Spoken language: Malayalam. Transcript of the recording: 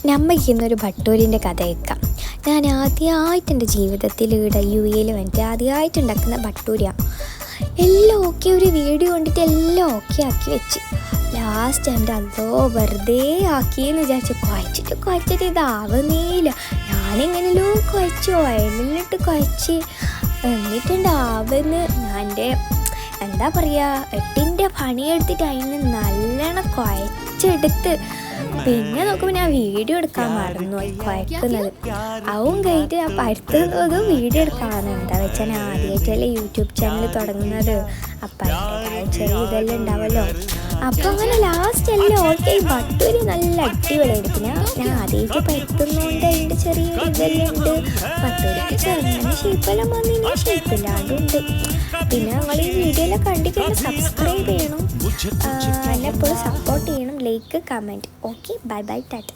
നമ്മൾക്ക് ഇന്നൊരു ഭട്ടൂരിൻ്റെ കഥ കേൾക്കാം. ഞാൻ ആദ്യമായിട്ട് എൻ്റെ ജീവിതത്തിൽ ഇവിടെ UAE വന്നിട്ട് ആദ്യമായിട്ട് ഉണ്ടാക്കുന്ന ഭട്ടൂരിയാണ്. എല്ലാം ഓക്കെ, ഒരു വീഡിയോ കണ്ടിട്ട് എല്ലാം ഓക്കെ ആക്കി വെച്ച് ലാസ്റ്റ് എൻ്റെ അതോ വെറുതെ ആക്കിയെന്ന് വിചാരിച്ചു കുഴച്ചിട്ട് ഇതാവുന്നേയില്ല. ഞാനെങ്ങനെയല്ലോ കുഴച്ചു വയലിലിട്ട് കുഴച്ച് എന്നിട്ടുണ്ടാവുന്ന ഞാൻ എൻ്റെ എന്താ പറയുക എട്ടിൻ്റെ പണിയെടുത്തിട്ട് അതിന് നല്ലോണം കുഴച്ചെടുത്ത് പിന്നെ നോക്കുമ്പോൾ ഞാൻ വീഡിയോ എടുക്കാൻ മറന്നു കുഴക്കുന്നത്. അതും കഴിഞ്ഞിട്ട് ഞാൻ പരുത്തുന്നതും വീഡിയോ എടുക്കാൻ എന്താ വെച്ചാൽ ഞാൻ ആദ്യമായിട്ടല്ലേ യൂട്യൂബ് ചാനൽ തുടങ്ങുന്നത്. അപ്പം അതിൻ്റെതായ ചെറിയ ഇതെല്ലാം ഉണ്ടാവുമല്ലോ. അപ്പം അങ്ങനെ ലാസ്റ്റ് എല്ലാം ഓക്കെ. ഭട്ടൂരി നല്ല അടിപൊളിയായിരിക്കും. ഞാൻ ആദ്യമായിട്ട് പരുത്തുന്നതുകൊണ്ട് അതിൻ്റെ ചെറിയ ഇതെല്ലാം ഉണ്ട്. ഭട്ടൂരിക്ക് ചെറുങ്ങനെ ഷേപ്പെല്ലാം വന്നിങ്ങനെ ഷേപ്പില്ലാണ്ടുണ്ട്. പിന്നെ നിങ്ങൾ ഈ വീഡിയോയിലെ കണ്ടിട്ട് സബ്സ്ക്രൈബ് ചെയ്യണം, എന്നെ എപ്പോഴും സപ്പോർട്ട് ചെയ്യണം, like comment. Okay, bye bye, Tata.